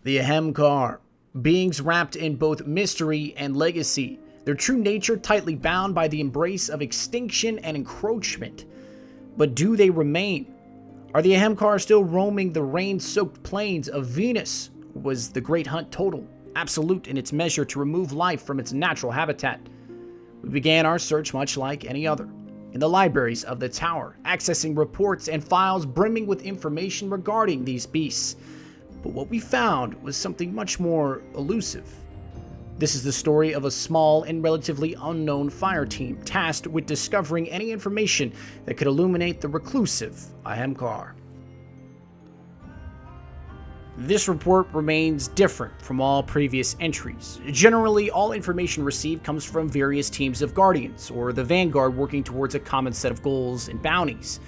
The Ahamkara, beings wrapped in both mystery and legacy, their true nature tightly bound by the embrace of extinction and encroachment. But do they remain? Are the Ahamkara still roaming the rain-soaked plains of Venus? Or was the Great Hunt total, absolute in its measure to remove life from its natural habitat? We began our search much like any other, in the libraries of the tower, accessing reports and files brimming with information regarding these beasts. But what we found was something much more elusive. This is the story of a small and relatively unknown fire team tasked with discovering any information that could illuminate the reclusive Ahamkara. This report remains different from all previous entries. Generally, all information received comes from various teams of Guardians, or the Vanguard working towards a common set of goals and bounties.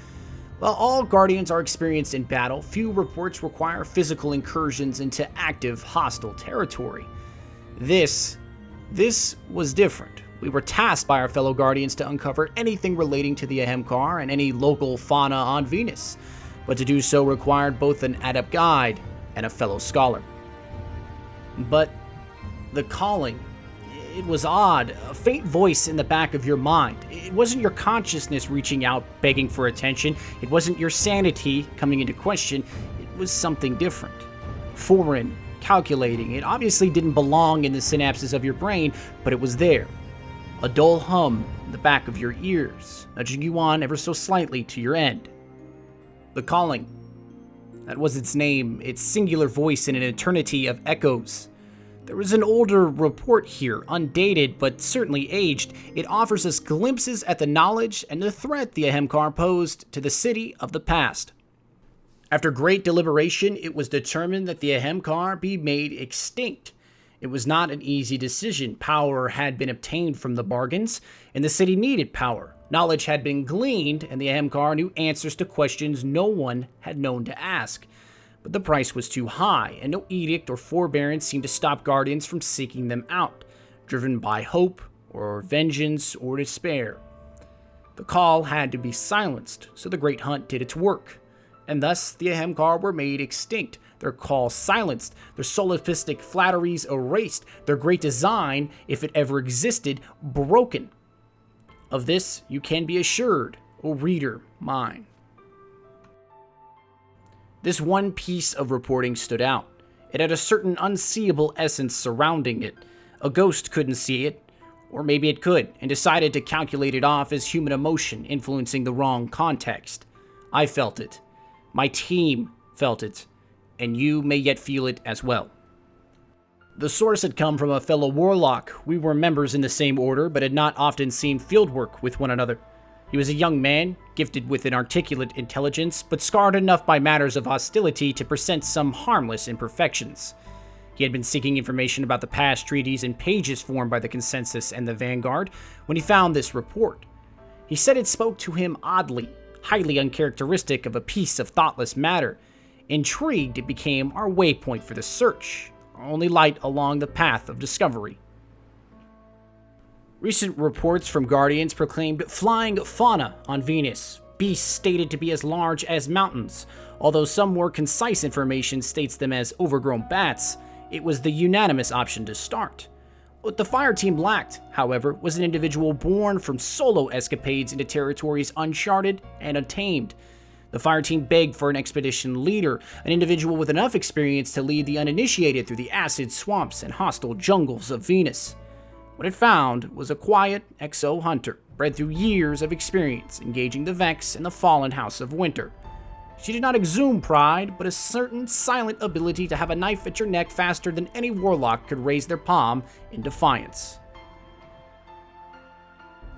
While all Guardians are experienced in battle, few reports require physical incursions into active hostile territory. This was different. We were tasked by our fellow Guardians to uncover anything relating to the Ahamkara and any local fauna on Venus, but to do so required both an adept guide and a fellow scholar. But the calling, it was odd, a faint voice in the back of your mind. It wasn't your consciousness reaching out, begging for attention. It wasn't your sanity coming into question. It was something different. Foreign, calculating. It obviously didn't belong in the synapses of your brain, but it was there. A dull hum in the back of your ears, nudging you on ever so slightly to your end. The calling. That was its name, its singular voice in an eternity of echoes. There was an older report here, undated but certainly aged. It offers us glimpses at the knowledge and the threat the Ahamkara posed to the city of the past. After great deliberation, it was determined that the Ahamkara be made extinct. It was not an easy decision. Power had been obtained from the bargains, and the city needed power. Knowledge had been gleaned, and the Ahamkara knew answers to questions no one had known to ask. But the price was too high, and no edict or forbearance seemed to stop Guardians from seeking them out, driven by hope, or vengeance, or despair. The call had to be silenced, so the Great Hunt did its work, and thus the Ahamkara were made extinct, their call silenced, their solipsistic flatteries erased, their great design, if it ever existed, broken. Of this you can be assured, O reader mine. This one piece of reporting stood out. It had a certain unseeable essence surrounding it. A ghost couldn't see it, or maybe it could, and decided to calculate it off as human emotion influencing the wrong context. I felt it. My team felt it, and you may yet feel it as well. The source had come from a fellow warlock. We were members in the same order, but had not often seen fieldwork with one another. He was a young man, gifted with an articulate intelligence, but scarred enough by matters of hostility to present some harmless imperfections. He had been seeking information about the past treaties and pages formed by the Consensus and the Vanguard when he found this report. He said it spoke to him oddly, highly uncharacteristic of a piece of thoughtless matter. Intrigued, it became our waypoint for the search, our only light along the path of discovery. Recent reports from Guardians proclaimed flying fauna on Venus, beasts stated to be as large as mountains. Although some more concise information states them as overgrown bats, it was the unanimous option to start. What the fire team lacked, however, was an individual born from solo escapades into territories uncharted and untamed. The fire team begged for an expedition leader, an individual with enough experience to lead the uninitiated through the acid swamps and hostile jungles of Venus. What it found was a quiet exo hunter, bred through years of experience engaging the Vex and the fallen House of Winter. She did not exude pride, but a certain silent ability to have a knife at your neck faster than any warlock could raise their palm in defiance.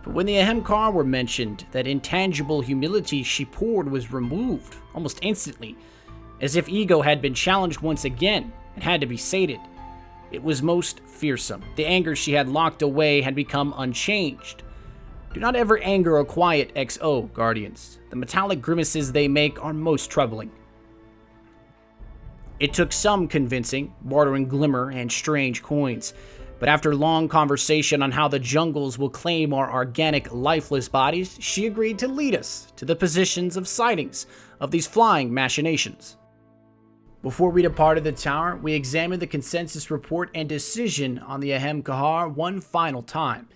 But when the Ahamkara were mentioned, that intangible humility she poured was removed, almost instantly, as if ego had been challenged once again and had to be sated. It was most fearsome. The anger she had locked away had become unchanged. Do not ever anger a quiet XO, Guardians. The metallic grimaces they make are most troubling. It took some convincing, bartering glimmer and strange coins, but after long conversation on how the jungles will claim our organic, lifeless bodies, she agreed to lead us to the positions of sightings of these flying machinations. Before we departed the tower, we examined the consensus report and decision on the Ahamkara one final time.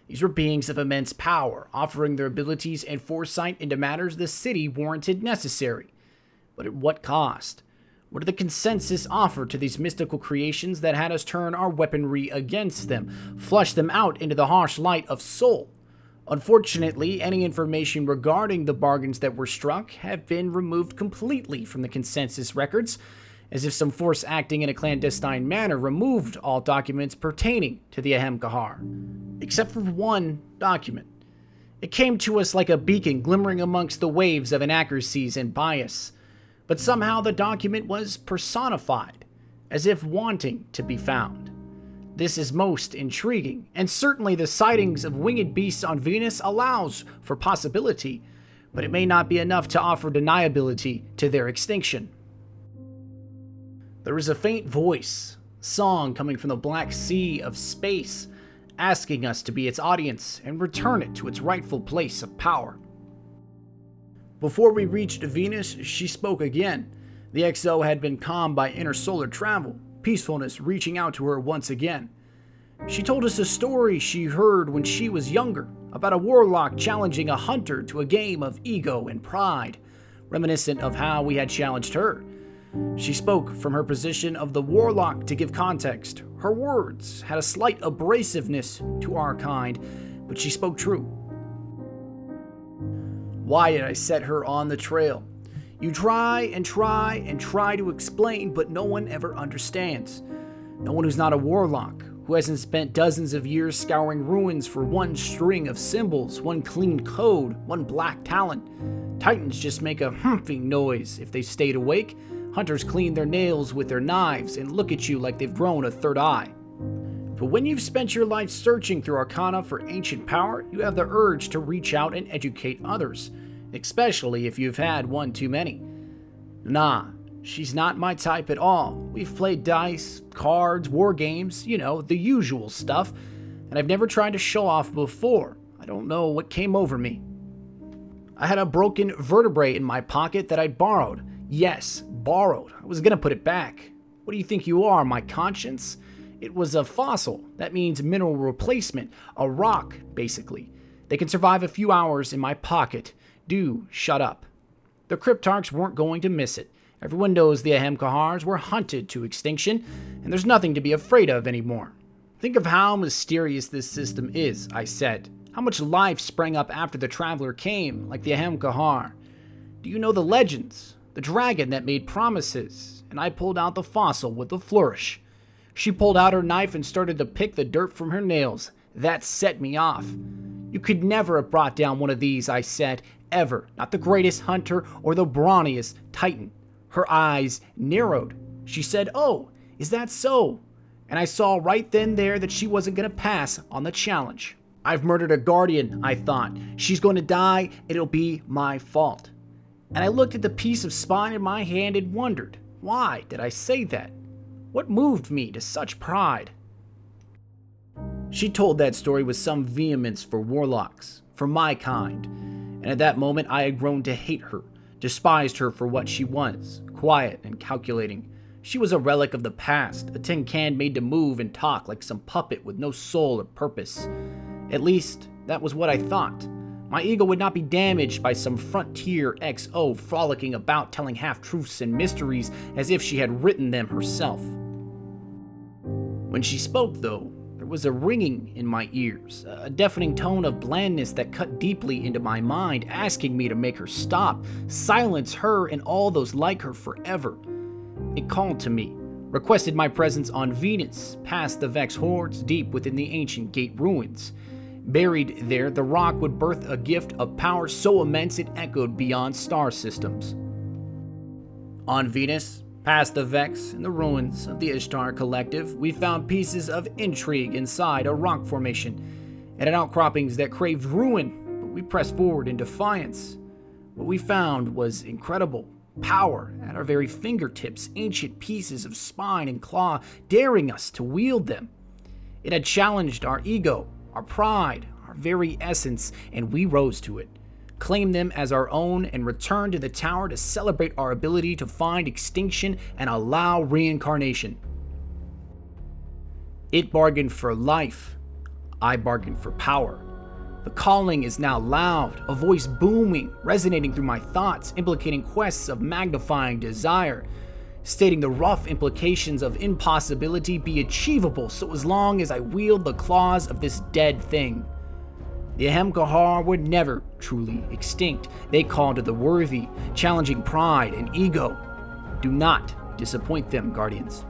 These were beings of immense power, offering their abilities and foresight into matters the city warranted necessary. But at what cost? What did the consensus offer to these mystical creations that had us turn our weaponry against them, flush them out into the harsh light of soul? Unfortunately, any information regarding the bargains that were struck have been removed completely from the consensus records, as if some force acting in a clandestine manner removed all documents pertaining to the Ahamkara, except for one document. It came to us like a beacon glimmering amongst the waves of inaccuracies and bias, but somehow the document was personified, as if wanting to be found. This is most intriguing, and certainly the sightings of winged beasts on Venus allows for possibility, but it may not be enough to offer deniability to their extinction. There is a faint voice, song coming from the black sea of space, asking us to be its audience and return it to its rightful place of power. Before we reached Venus, she spoke again. The XO had been calmed by intersolar travel, peacefulness reaching out to her once again. She told us a story she heard when she was younger, about a warlock challenging a hunter to a game of ego and pride, reminiscent of how we had challenged her. She spoke from her position of the warlock to give context. Her words had a slight abrasiveness to our kind, but she spoke true. Why did I set her on the trail? You try and try and try to explain, but no one ever understands. No one who's not a warlock, who hasn't spent dozens of years scouring ruins for one string of symbols, one clean code, one black talent. Titans just make a humping noise if they stayed awake. Hunters clean their nails with their knives and look at you like they've grown a third eye. But when you've spent your life searching through arcana for ancient power, you have the urge to reach out and educate others, especially if you've had one too many. Nah, she's not my type at all. We've played dice, cards, war games, the usual stuff, and I've never tried to show off before. I don't know what came over me. I had a broken vertebrae in my pocket that I'd borrowed. Yes, borrowed. I was gonna put it back. What do you think you are, my conscience? It was a fossil. That means mineral replacement. A rock, basically. They can survive a few hours in my pocket. Do shut up. The Cryptarchs weren't going to miss it. Everyone knows the Ahamkaras were hunted to extinction, and there's nothing to be afraid of anymore. Think of how mysterious this system is, I said. How much life sprang up after the Traveler came, like the Ahamkara. Do you know the legends? The dragon that made promises, and I pulled out the fossil with a flourish. She pulled out her knife and started to pick the dirt from her nails. That set me off. You could never have brought down one of these, I said, ever. Not the greatest hunter or the brawniest titan. Her eyes narrowed. She said, "Oh, is that so?" And I saw right then there that she wasn't going to pass on the challenge. I've murdered a guardian, I thought. She's going to die, and it'll be my fault. And I looked at the piece of spine in my hand and wondered, why did I say that? What moved me to such pride? She told that story with some vehemence for warlocks, for my kind, and at that moment I had grown to hate her, despised her for what she was, quiet and calculating. She was a relic of the past, a tin can made to move and talk like some puppet with no soul or purpose. At least, that was what I thought. My ego would not be damaged by some frontier XO frolicking about telling half-truths and mysteries as if she had written them herself. When she spoke, though, there was a ringing in my ears, a deafening tone of blandness that cut deeply into my mind, asking me to make her stop, silence her and all those like her forever. It called to me, requested my presence on Venus, past the Vex hordes deep within the ancient gate ruins. Buried there, the rock would birth a gift of power so immense it echoed beyond star systems. On Venus, past the Vex and the ruins of the Ishtar Collective, we found pieces of intrigue inside a rock formation, and at outcroppings that craved ruin, but we pressed forward in defiance. What we found was incredible. Power at our very fingertips, ancient pieces of spine and claw daring us to wield them. It had challenged our ego, our pride, our very essence, and we rose to it. claim them as our own, and return to the tower to celebrate our ability to find extinction and allow reincarnation. It bargained for life. I bargained for power. The calling is now loud, a voice booming, resonating through my thoughts, implicating quests of magnifying desire, stating the rough implications of impossibility be achievable so as long as I wield the claws of this dead thing. The Ahamkara were never truly extinct. They called to the worthy, challenging pride and ego. Do not disappoint them, Guardians.